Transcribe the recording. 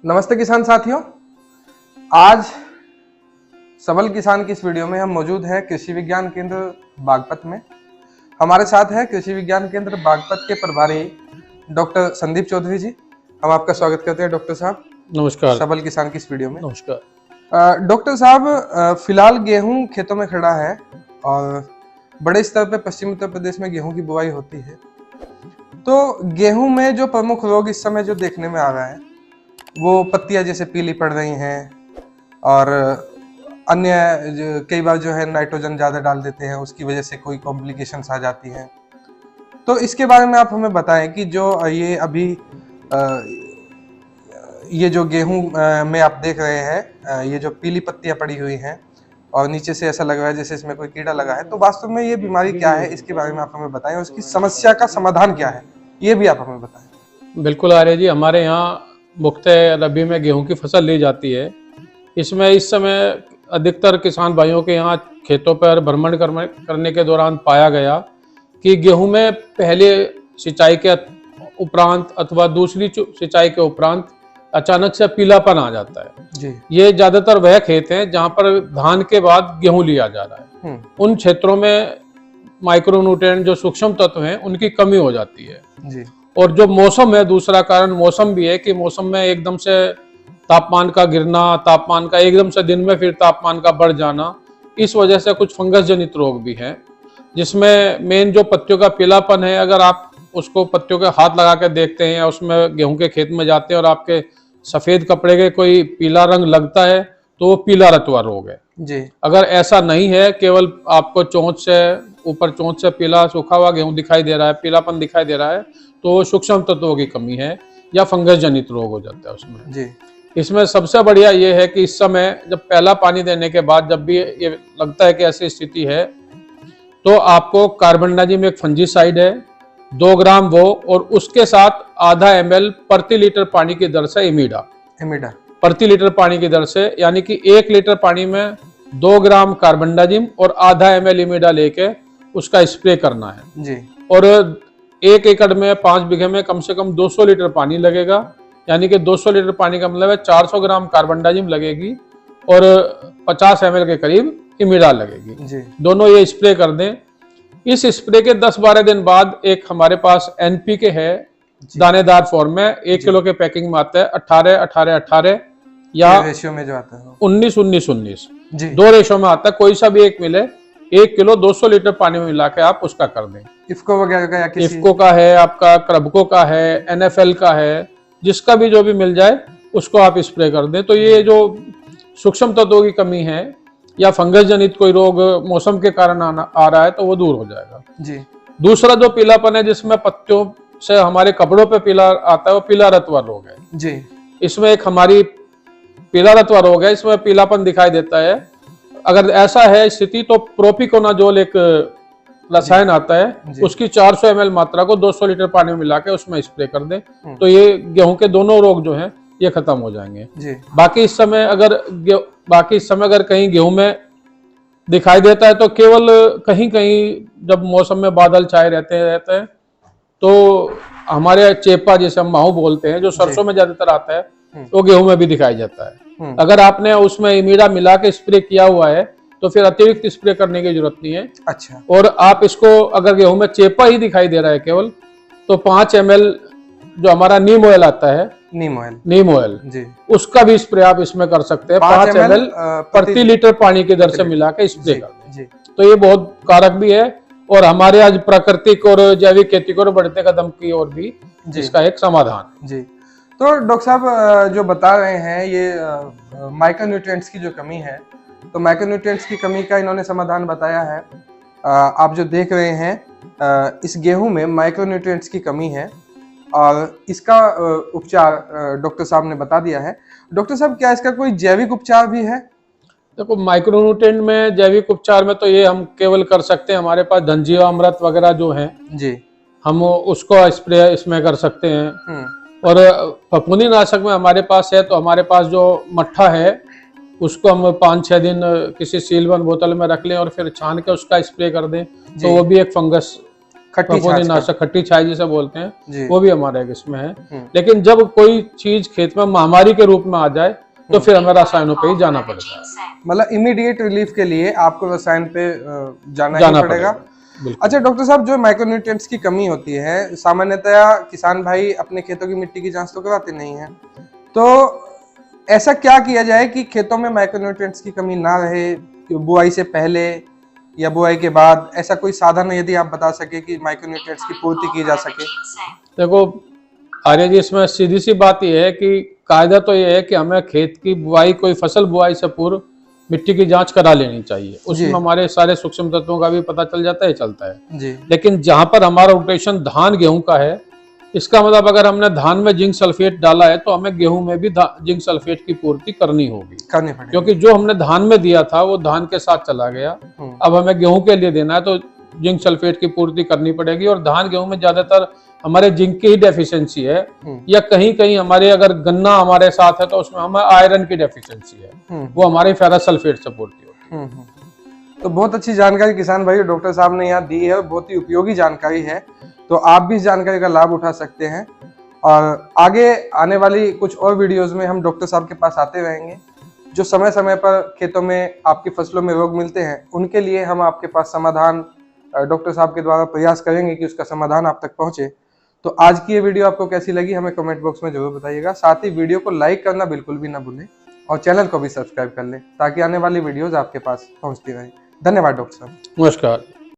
नमस्ते किसान साथियों, आज सबल किसान की इस वीडियो में हम मौजूद हैं कृषि विज्ञान केंद्र बागपत में। हमारे साथ है कृषि विज्ञान केंद्र बागपत के प्रभारी डॉक्टर संदीप चौधरी जी। हम आपका स्वागत करते हैं डॉक्टर साहब। नमस्कार। सबल किसान की इस वीडियो में नमस्कार। डॉक्टर साहब, फिलहाल गेहूं खेतों में खड़ा है और बड़े स्तर पे पश्चिमी उत्तर प्रदेश में गेहूं की बुवाई होती है। तो गेहूं में जो प्रमुख रोग इस समय जो देखने में आ रहा है वो पत्तियां जैसे पीली पड़ रही हैं और अन्य कई बार जो है नाइट्रोजन ज़्यादा डाल देते हैं, उसकी वजह से कोई कॉम्प्लिकेशंस आ जाती हैं। तो इसके बारे में आप हमें बताएं कि जो ये अभी ये जो गेहूं में आप देख रहे हैं, ये जो पीली पत्तियां पड़ी हुई हैं और नीचे से ऐसा लग रहा है जैसे इसमें कोई कीड़ा लगा है, तो वास्तव में ये बीमारी क्या है, इसके बारे में आप हमें बताएं और उसकी समस्या का समाधान क्या है, ये भी आप हमें बताएं। बिल्कुल आर्य जी, हमारे यहाँ मुख्यतः रबी में गेहूं की फसल ली जाती है। इसमें इस समय अधिकतर किसान भाइयों के यहाँ खेतों पर भ्रमण करने के दौरान पाया गया कि गेहूं में पहले सिंचाई के उपरांत अथवा दूसरी सिंचाई के उपरांत अचानक से पीलापन आ जाता है जी। ये ज्यादातर वह खेत हैं जहां पर धान के बाद गेहूं लिया जा रहा है। उन क्षेत्रों में माइक्रोन्यूट्रिएंट जो सूक्ष्म तत्व हैं उनकी कमी हो जाती है जी। और जो मौसम है, दूसरा कारण मौसम भी है कि मौसम में एकदम से तापमान का गिरना, तापमान का एकदम से दिन में फिर तापमान का बढ़ जाना, इस वजह से कुछ फंगस जनित रोग भी हैं, जिसमें मेन जो पत्तियों का पीलापन है, अगर आप उसको पत्तियों के हाथ लगा के देखते हैं या उसमें गेहूं के खेत में जाते हैं और आपके सफेद कपड़े के कोई पीला रंग लगता है तो वो पीला रतुआ रोग है जी। अगर ऐसा नहीं है, केवल आपको चोंच से ऊपर चोंच से पीला सूखा हुआ गेहूं दिखाई दे रहा है, पीलापन दिखाई दे रहा है, तो सूक्ष्म तत्वों की कमी है या फंगस जनित रोग हो जाता है उसमें जी। इसमें सबसे बढ़िया ये है कि इस समय जब पहला पानी देने के बाद जब भी ये लगता है कि ऐसी स्थिति है तो आपको कार्बेंडाजिम एक फंजीसाइड है 2 ग्राम वो, और उसके साथ आधा ml प्रति लीटर पानी की दर से इमीडा प्रति लीटर पानी की दर से, यानी कि 1 लीटर पानी में 2 ग्राम कार्बेंडाजिम और आधा ml इमीडा लेके उसका स्प्रे करना है जी। और 1 एकड़ में 5 बीघे में कम से कम 200 लीटर पानी लगेगा, यानी कि 200 लीटर पानी का मतलब है 400 ग्राम कार्बेंडाजिम लगेगी और 50 ml के करीब इमीडा लगेगी जी। दोनों ये स्प्रे कर दें। इस स्प्रे के 10-12 दिन बाद एक हमारे पास NPK है दानेदार फॉर्म में, 1 किलो के पैकिंग में आता है, 18-18-18 या रेशियो में जो आता है 19-19-19 दो रेशो में आता है, कोई सा भी एक मिले, 1 किलो 200 लीटर पानी में मिला के आप उसका कर दें। इफ्को वगैरह का या किसी इफ्को का है, आपका क्रबको का है, NFL का है, जिसका भी जो भी मिल जाए उसको आप स्प्रे कर दें। तो ये जो सूक्ष्म तत्वों की कमी है या फंगस जनित कोई रोग मौसम के कारण आ रहा है तो वो दूर हो जाएगा जी। दूसरा जो पीलापन है जिसमें पत्तियों से हमारे कपड़ों पे पीला आता है वो पीला रतुआ रोग है जी। इसमें एक हमारी पीला रतुआ रोग है, इसमें पीलापन दिखाई देता है। अगर ऐसा है स्थिति तो प्रोपिकोनाजोल एक रसायन आता है, उसकी 400 ml मात्रा को 200 लीटर पानी में मिला के उसमें स्प्रे कर दें तो ये गेहूं के दोनों रोग जो हैं ये खत्म हो जाएंगे जी। बाकी इस समय अगर कहीं गेहूं में दिखाई देता है तो केवल कहीं कहीं जब मौसम में बादल छाए रहते हैं तो हमारे चेपा जिसे हम माहू बोलते हैं, जो सरसों में ज्यादातर आता है, वो गेहूं में भी दिखाई जाता है। अगर आपने उसमें इमीडा मिला के स्प्रे किया हुआ है तो फिर अतिरिक्त स्प्रे करने की जरूरत नहीं है। अच्छा। और आप इसको अगर गेहूं में चेपा ही दिखाई दे रहा है केवल, तो 5 ml जो हमारा नीम ऑयल आता है, नीम ऑयल जी, उसका भी स्प्रे आप इसमें कर सकते हैं। 5 ml प्रति लीटर पानी की दर से मिला के स्प्रे कर दें तो ये बहुत कारक भी है और हमारे आज प्राकृतिक और जैविक खेती को बढ़ते कदम की ओर भी इसका एक समाधान जी। तो डॉक्टर साहब जो बता रहे हैं ये माइक्रोन्यूट्रिएंट्स की जो कमी है, तो माइक्रोन्यूट्रिएंट्स की कमी का इन्होंने समाधान बताया है। आप जो देख रहे हैं इस गेहूं में माइक्रोन्यूट्रिएंट्स की कमी है और इसका उपचार डॉक्टर साहब ने बता दिया है। डॉक्टर साहब, क्या इसका कोई जैविक उपचार भी है? देखो, माइक्रोन्यूट्रिएंट में जैविक उपचार में तो ये हम केवल कर सकते हैं, हमारे पास धनजीवा अमृत वगैरह जो है जी, हम उसको स्प्रे इसमें कर सकते हैं। और फफूंदी नाशक में हमारे पास है, तो हमारे पास जो मट्ठा है उसको हम 5-6 दिन किसी सीलबंद बोतल में रख लें और फिर छान के उसका स्प्रे कर दें तो वो भी एक फंगस खट्टी छाछ फफूंदीनाशक, खट्टी छाछ जिसे बोलते हैं, जी। वो भी हमारे इसमें है। लेकिन जब कोई चीज खेत में महामारी के रूप में आ जाए तो फिर हमें रसायनों पे ही जाना पड़ेगा। मतलब इमीडिएट रिलीफ के लिए आपको रसायन पे जाना ही पड़ेगा। बिल्कुल। अच्छा डॉक्टर साहब, जो माइक्रोन्यूट्रिएंट्स की कमी होती है, सामान्यतया किसान भाई अपने खेतों की मिट्टी की जांच तो कराते नहीं है, तो ऐसा क्या किया जाए कि खेतों में माइक्रोन्यूट्रिएंट्स की कमी ना रहे, बुआई से पहले या बुआई के बाद? ऐसा कोई साधन यदि आप बता सके कि माइक्रोन्यूट्रिएंट्स की पूर्ति की जा सके। देखो आर्य जी, इसमें सीधी सी बात यह है कि कायदा तो यह है कि हमें खेत की बुआई, कोई फसल बुआई से पूर्व मिट्टी की जांच करा लेनी चाहिए। उसमें हमारे सारे सूक्ष्म तत्वों का भी पता चल जाता है, चलता है जी। लेकिन जहां पर हमारा रोटेशन धान गेहूं का है, इसका मतलब अगर हमने धान में जिंक सल्फेट डाला है तो हमें गेहूं में भी जिंक सल्फेट की पूर्ति करनी होगी, क्योंकि जो हमने धान में दिया था वो धान के साथ चला गया। अब हमें गेहूं के लिए देना है तो जिंक सल्फेट की पूर्ति करनी पड़ेगी। और धान गेहूं में ज्यादातर हमारे जिंक की ही डेफिशिएंसी है, या कहीं कहीं हमारे अगर गन्ना हमारे साथ है तो उसमें हमें आयरन की डेफिशिएंसी है, वो हमारे फेरस सल्फेट से पूर्ति होती है। तो बहुत अच्छी जानकारी किसान भाई डॉक्टर साहब ने यहाँ दी है, बहुत ही उपयोगी जानकारी है, तो आप भी इस जानकारी का लाभ उठा सकते हैं। और आगे आने वाली कुछ और वीडियोस में हम डॉक्टर साहब के पास आते रहेंगे। जो समय समय पर खेतों में आपकी फसलों में रोग मिलते हैं, उनके लिए हम आपके पास समाधान डॉक्टर साहब के द्वारा प्रयास करेंगे कि उसका समाधान आप तक पहुंचे। तो आज की ये वीडियो आपको कैसी लगी हमें कमेंट बॉक्स में जरूर बताइएगा। साथ ही वीडियो को लाइक करना बिल्कुल भी ना भूलें और चैनल को भी सब्सक्राइब कर लें, ताकि आने वाली वीडियोस आपके पास पहुंचती रहे। धन्यवाद डॉक्टर साहब। नमस्कार।